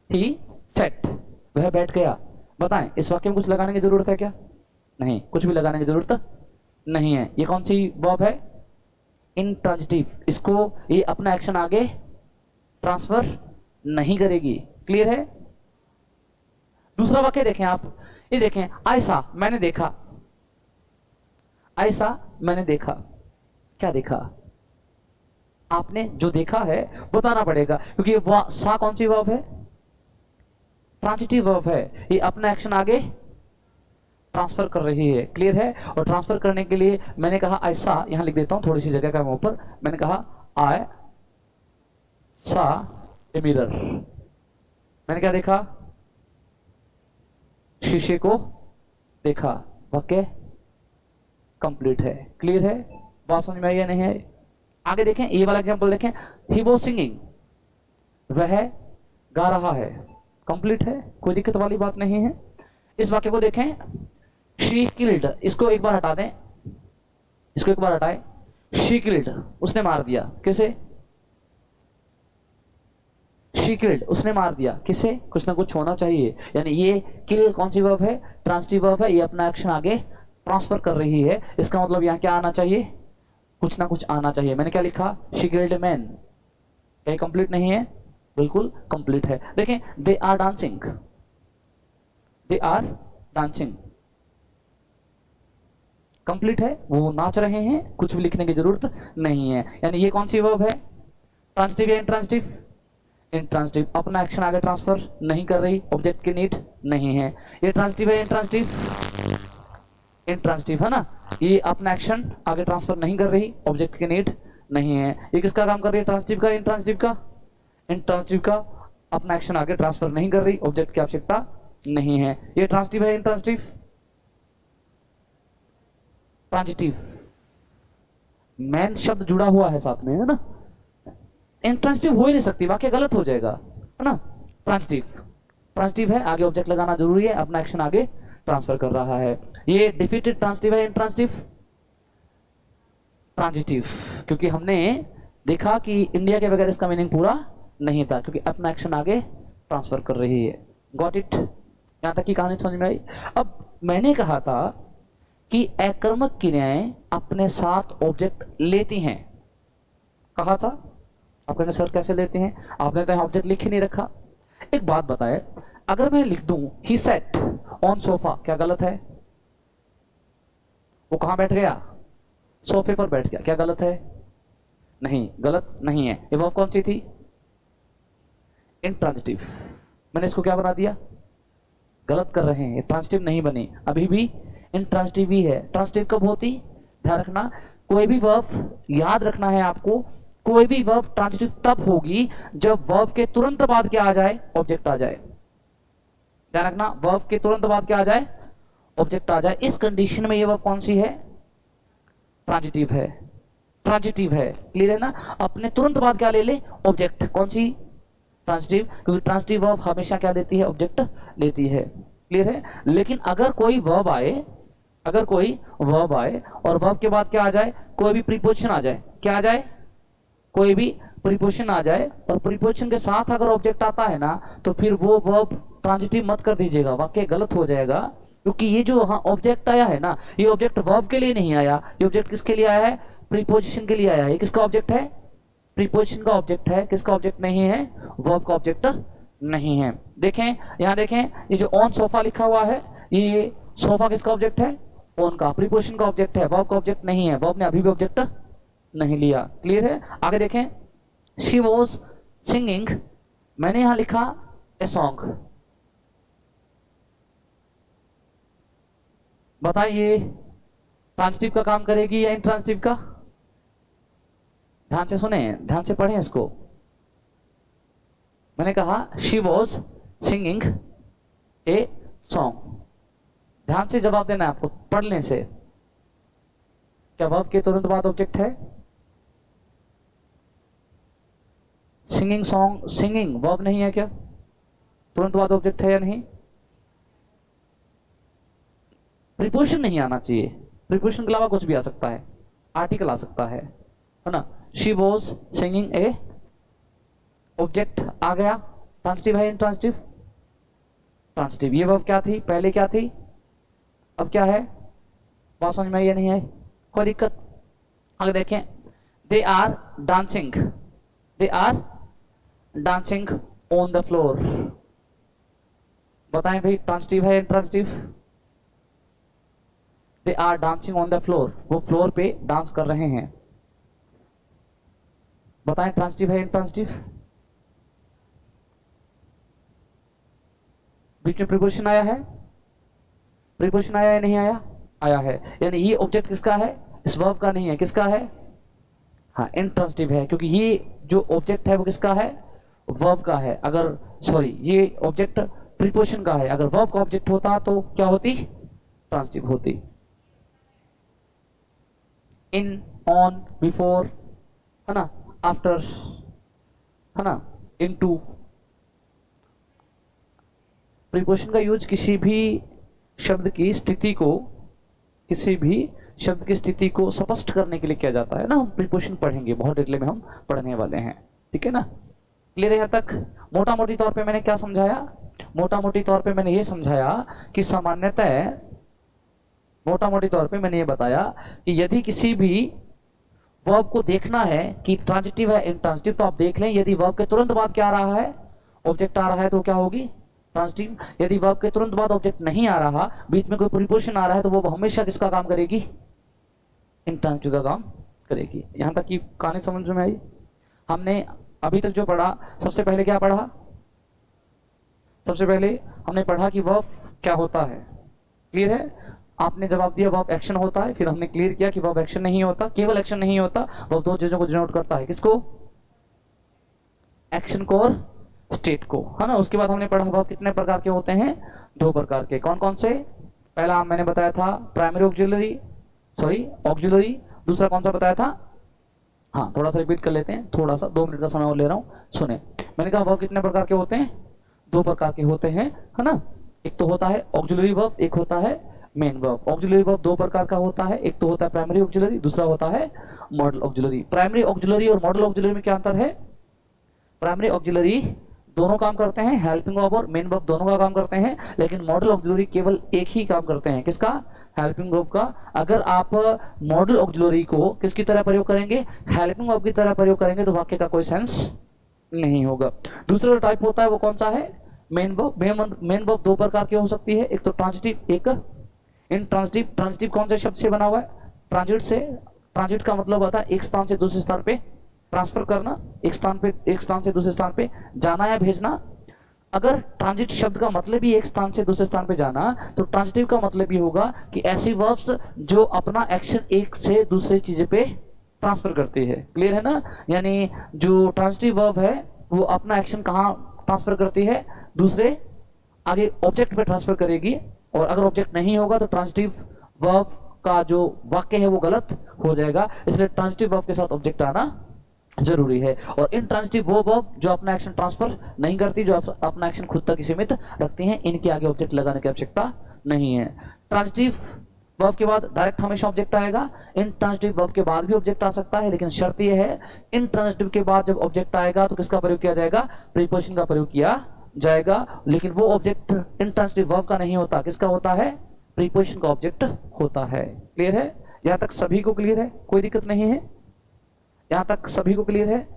ही सेट, वह बैठ गया। बताएं इस वाक्य में कुछ लगाने की जरूरत है क्या? नहीं, कुछ भी लगाने की जरूरत नहीं है। ये कौन सी वर्ब है? इंट्रांजिटिव। इसको ये अपना एक्शन आगे ट्रांसफर नहीं करेगी। क्लियर है? दूसरा वाक्य देखें आप, ये देखें, ऐसा मैंने देखा, ऐसा मैंने देखा। क्या देखा? आपने जो देखा है बताना पड़ेगा, क्योंकि सा कौन सी वर्ब है? ट्रांजिटिव वर्ब है। ये अपना एक्शन आगे ट्रांसफर कर रही है। क्लियर है? और ट्रांसफर करने के लिए मैंने कहा ऐसा, यहां लिख देता हूं थोड़ी सी जगह का ऊपर, मैंने कहा आई सा ए मिरर। मैंने क्या देखा? शीशे को देखा। वाक्य कंप्लीट है। क्लियर है? बात समझ में आई या नहीं है? आगे देखें, ये वाला एग्जांपल देखें, ही वाज सिंगिंग, वह गा रहा है। कंप्लीट है, कोई दिक्कत वाली बात नहीं है। इस वाक्य को देखें, शी किल्ड, इसको एक बार हटा दें, इसको एक बार हटाएं, शी किल्ड, उसने मार दिया, किसे? शी किल्ड, उसने मार दिया, किसे? कुछ ना कुछ होना चाहिए, यानी ये किल कौन सी वर्ब है? ट्रांसिटिव वर्ब है, ये अपना एक्शन आगे ट्रांसफर कर रही है, इसका मतलब यहाँ क्या आना चाहिए? कुछ ना कुछ आना चाहिए। मैंने क्या लिखा? शी किल्ड मैन, क्या कंप्लीट नहीं है? बिल्कुल कंप्लीट है। देखें, they are dancing, they are dancing, complete है, वो नाच रहे हैं, कुछ भी लिखने की जरूरत नहीं है। यानी ये कौन सी वर्ब है? ट्रांसिटिव या इंट्रांसिटिव? इंट्रांसिटिव, अपना एक्शन आगे ट्रांसफर नहीं कर रही, ऑब्जेक्ट की नीड नहीं है। ये ट्रांसिटिव है इंट्रांसिटिव? इंट्रांसिटिव है ना, ये अपना एक्शन आगे ट्रांसफर नहीं कर रही, ऑब्जेक्ट की नीड नहीं है। ये किसका काम कर रही है? ट्रांसिटिव का, इंट्रांसिटिव का? इंट्रांसिटिव का, अपना एक्शन आगे ट्रांसफर नहीं कर रही, ऑब्जेक्ट की आवश्यकता नहीं है। ये ट्रांसिटिव है इंट्रांसिटिव? ट्रांजिटिव, मैन शब्द जुड़ा हुआ है साथ में, है ना, इंट्रांजिटिव हो ही नहीं सकती, वाक्य गलत हो जाएगा, है ना। ट्रांजिटिव, ट्रांजिटिव है, आगे ऑब्जेक्ट लगाना जरूरी है, अपना एक्शन आगे ट्रांसफर कर रहा है। ये डिफीटेड ट्रांजिटिव है इंट्रांजिटिव? ट्रांजिटिव, क्योंकि हमने देखा कि इंडिया के बगैर इसका मीनिंग पूरा नहीं था, क्योंकि अपना एक्शन आगे ट्रांसफर कर रही है। Got it? यहां तक की कहानी समझ में आई? अब मैंने कहा था कि अकर्मक क्रियाएं अपने साथ ऑब्जेक्ट लेती हैं, कहा था। आप कहेंगे सर कैसे लेती हैं, आपने तो ऑब्जेक्ट लिख ही नहीं रखा। एक बात बताए, अगर मैं लिख दूं ही सेट ऑन सोफा, क्या गलत है? वो कहां बैठ गया? सोफे पर बैठ गया, क्या गलत है? नहीं, गलत नहीं है। ये वर्ब कौन सी थी? इंट्रांजिटिव। मैंने इसको क्या बना दिया? गलत कर रहे हैं, ट्रांजिटिव नहीं बनी, अभी भी इंट्रांजिटिव ही है। ट्रांजिटिव कब होती? ध्यान रखना, कोई भी वर्ब, याद रखना है आपको, कोई भी वर्ब ट्रांजिटिव तब होगी जब वर्ब के तुरंत बाद क्या आ जाए? ऑब्जेक्ट आ जाए। ध्यान रखना, वर्ब के तुरंत बाद क्या आ जाए? ऑब्जेक्ट आ जाए। इस कंडीशन में ये वर्ब कौन सी है? ट्रांजिटिव है, ट्रांजिटिव है, क्लियर है ना। अपने तुरंत बाद क्या ले ले? ऑब्जेक्ट, कौन सी? ट्रांजिटिव, क्योंकि ट्रांजिटिव वर्ब हमेशा क्या देती है? ऑब्जेक्ट लेती है, क्लियर है। लेकिन अगर कोई वर्ब आए, अगर कोई वर्ब आए और वर्ब के बाद क्या आ जाए? कोई भी प्रीपोजिशन आ जाए, क्या आ जाए? कोई भी प्रीपोजिशन आ जाए, और प्रीपोजिशन के साथ अगर ऑब्जेक्ट आता है ना, तो फिर वो वर्ब ट्रांजिटिव मत कर दीजिएगा, वाक्य गलत हो जाएगा। क्योंकि ये जो हाँ ऑब्जेक्ट आया है ना, ये ऑब्जेक्ट वर्ब के लिए नहीं आया, ये ऑब्जेक्ट किसके लिए आया है? प्रीपोजिशन के लिए आया है। ये किसका ऑब्जेक्ट है? प्रीपोजिशन का ऑब्जेक्ट है। किसका ऑब्जेक्ट नहीं है? वर्ब का ऑब्जेक्ट नहीं है। देखें, यहां देखें, ये जो ऑन सोफा लिखा हुआ है, ये सोफा किसका ऑब्जेक्ट है? ऑन का, प्रीपोजिशन का ऑब्जेक्ट है, वर्ब का ऑब्जेक्ट नहीं है। वर्ब ने अभी भी ऑब्जेक्ट नहीं लिया, क्लियर है। आगे देखें, शी वॉज सिंगिंग, मैंने यहां लिखा ए सॉन्ग। बताइए ट्रांजिटिव का काम करेगी या इंट्रांजिटिव का? ध्यान से सुने, ध्यान से पढ़ें इसको। मैंने कहा she was singing a song, ध्यान से जवाब देना है आपको पढ़ने से। क्या वर्ब के तुरंत बाद ऑब्जेक्ट है? सिंगिंग सॉन्ग, सिंगिंग वर्ब नहीं है क्या? तुरंत बाद ऑब्जेक्ट है या नहीं? प्रीपोजिशन नहीं आना चाहिए, प्रीपोजिशन के अलावा कुछ भी आ सकता है, आर्टिकल आ सकता है ना। She was singing a, object आ गया, ट्रांजिटिव है इंट्रांजिटिव? ट्रांजिटिव। ये वर्ब क्या थी? पहले क्या थी, अब क्या है? बात समझ में आई या नहीं आई? कोई दिक्कत? आगे देखें, they are dancing, they are dancing on the floor. बताएं भाई, ट्रांजिटिव है intransitive? They are dancing on the floor, वो फ्लोर पे डांस कर रहे हैं। बताएं ट्रांजिटिव है इंट्रांजिटिव? बीच में प्रीपोजिशन आया है, प्रीपोजिशन आया या नहीं आया? आया है, यानी ये ऑब्जेक्ट किसका है? इस वर्ब का नहीं है, किसका है? हाँ, इंट्रांजिटिव है, क्योंकि ये जो ऑब्जेक्ट है वो किसका है? वर्ब का है। अगर सॉरी, ये ऑब्जेक्ट प्रीपोजिशन का है, अगर वर्ब का ऑब्जेक्ट होता तो क्या होती? ट्रांजिटिव होती। इन, ऑन, बिफोर, है ना, आफ्टर, है ना, इनटू। प्रीपोजिशन का यूज किसी भी शब्द की स्थिति को, किसी भी शब्द की स्थिति को स्पष्ट करने के लिए किया जाता है ना। हम प्रीपोजिशन पढ़ेंगे, बहुत डिटेल में हम पढ़ने वाले हैं, ठीक है ना। क्लियर है यहाँ तक? मोटा मोटी तौर पे मैंने क्या समझाया? मोटा मोटी तौर पे मैंने ये समझाया कि सामान्यतः, मोटा मोटी तौर पे मैंने ये बताया कि यदि किसी भी वर्ब को देखना है कि ट्रांजिटिव है इंट्रांजिटिव, तो आप देख लें यदि वर्ब के तुरंत बाद क्या आ रहा है, ऑब्जेक्ट आ रहा है, तो क्या होगी? ट्रांजिटिव। यदि वर्ब के तुरंत बाद ऑब्जेक्ट नहीं आ रहा, बीच में कोई प्रीपोजिशन आ रहा है, तो वो हमेशा किसका काम करेगी? इंट्रांजिटिव का काम करेगी। यहां तक की कहानी समझ में आई? हमने अभी तक जो पढ़ा, सबसे पहले क्या पढ़ा? सबसे पहले हमने पढ़ा कि वर्ब क्या होता है। क्लियर है? आपने जवाब दिया वर्ब एक्शन होता है, फिर हमने क्लियर किया कि वर्ब एक्शन नहीं होता, केवल एक्शन नहीं होता, वर्ब दो चीजों को डिनोट करता है। किसको? एक्शन को और स्टेट को, है ना। उसके बाद हमने पढ़ा वर्ब कितने प्रकार के होते हैं? दो प्रकार के। कौन कौन से? पहला मैंने बताया था प्राइमरी ऑक्सिलरी, सॉरी ऑक्सिलरी। दूसरा कौन सा बताया था? हाँ, थोड़ा सा रिपीट कर लेते हैं, थोड़ा सा 2 मिनट का समय और ले रहा हूँ, सुने। मैंने कहा वर्ब कितने प्रकार के होते हैं? 2 प्रकार के होते हैं, है ना। एक तो होता है ऑक्सिलरी वर्ब, एक होता है मेन वर्ब। ऑक्सिलरी वर्ब 2 प्रकार का होता है, एक तो होता है प्राइमरी ऑक्सिलरी, दूसरा होता है मॉडल ऑक्सिलरी। प्राइमरी ऑक्सिलरी और मॉडल ऑक्सिलरी में क्या अंतर है? प्राइमरी ऑक्सिलरी दोनों काम करते हैं, हेल्पिंग वर्ब और मेन वर्ब दोनों का काम करते हैं, लेकिन मॉडल ऑक्सिलरी केवल एक ही काम करते हैं। किसका? हेल्पिंग वर्ब का। अगर आप मॉडल ऑक्सिलरी को किसकी तरह प्रयोग करेंगे? हेल्पिंग वर्ब की तरह प्रयोग करेंगे, तो वाक्य का कोई सेंस नहीं होगा। दूसरा जो टाइप होता है वो कौन सा है? Main verb. मेन वर्ब 2 प्रकार की हो सकती है, एक तो ट्रांजिटिव, एक इंट्रांजिटिव। ट्रांजिटिव कौन से शब्द से बना हुआ है? ट्रांजिट से। ट्रांजिट का मतलब होता है एक स्थान से दूसरे स्थान पे ट्रांसफर करना, एक स्थान से दूसरे स्थान पे जाना या भेजना। अगर ट्रांजिट शब्द का मतलब ही एक स्थान से दूसरे स्थान पे जाना, तो ट्रांजिटिव का मतलब ये होगा कि ऐसी वर्ब्स जो अपना एक्शन एक से दूसरे चीज पे ट्रांसफर करती है। क्लियर है ना? यानी जो ट्रांजिटिव वर्ब है वो अपना एक्शन कहाँ ट्रांसफर करती है? दूसरे, आगे ऑब्जेक्ट पे ट्रांसफर करेगी। और अगर ऑब्जेक्ट नहीं होगा तो ट्रांजिटिव वर्ब का जो वाक्य है वो गलत हो जाएगा। इसलिए ट्रांजिटिव वर्ब के साथ ऑब्जेक्ट आना जरूरी है। और इंट्रांजिटिव वो वर्ब जो अपना एक्शन ट्रांसफर नहीं करती, जो अपना एक्शन खुद तक सीमित रखती हैं, इनके आगे ऑब्जेक्ट लगाने की आवश्यकता नहीं है। ट्रांजिटिव वर्ब के बाद डायरेक्ट हमेशा ऑब्जेक्ट आएगा। इंट्रांजिटिव वर्ब के बाद भी ऑब्जेक्ट आ सकता है, लेकिन शर्त यह है इंट्रांजिटिव के बाद जब ऑब्जेक्ट आएगा तो किसका प्रयोग किया जाएगा? प्रीपोजिशन का प्रयोग किया जाएगा। लेकिन वो ऑब्जेक्ट इंट्रांजिटिव वर्ब का नहीं होता, किसका होता है? प्रीपोजिशन का ऑब्जेक्ट होता है। क्लियर है? यहां तक सभी को क्लियर है? कोई दिक्कत नहीं है? यहां तक सभी को क्लियर है?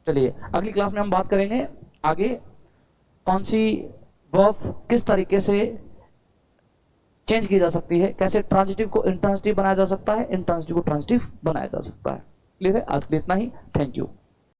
चलिए अगली क्लास में हम बात करेंगे आगे कौन सी वर्ब किस तरीके से चेंज की जा सकती है, कैसे ट्रांजिटिव को इंट्रांजिटिव बनाया जा सकता है, इंट्रांजिटिव को ट्रांजिटिव बनाया जा सकता है। क्लियर है? आज के लिए इतना ही। Thank you.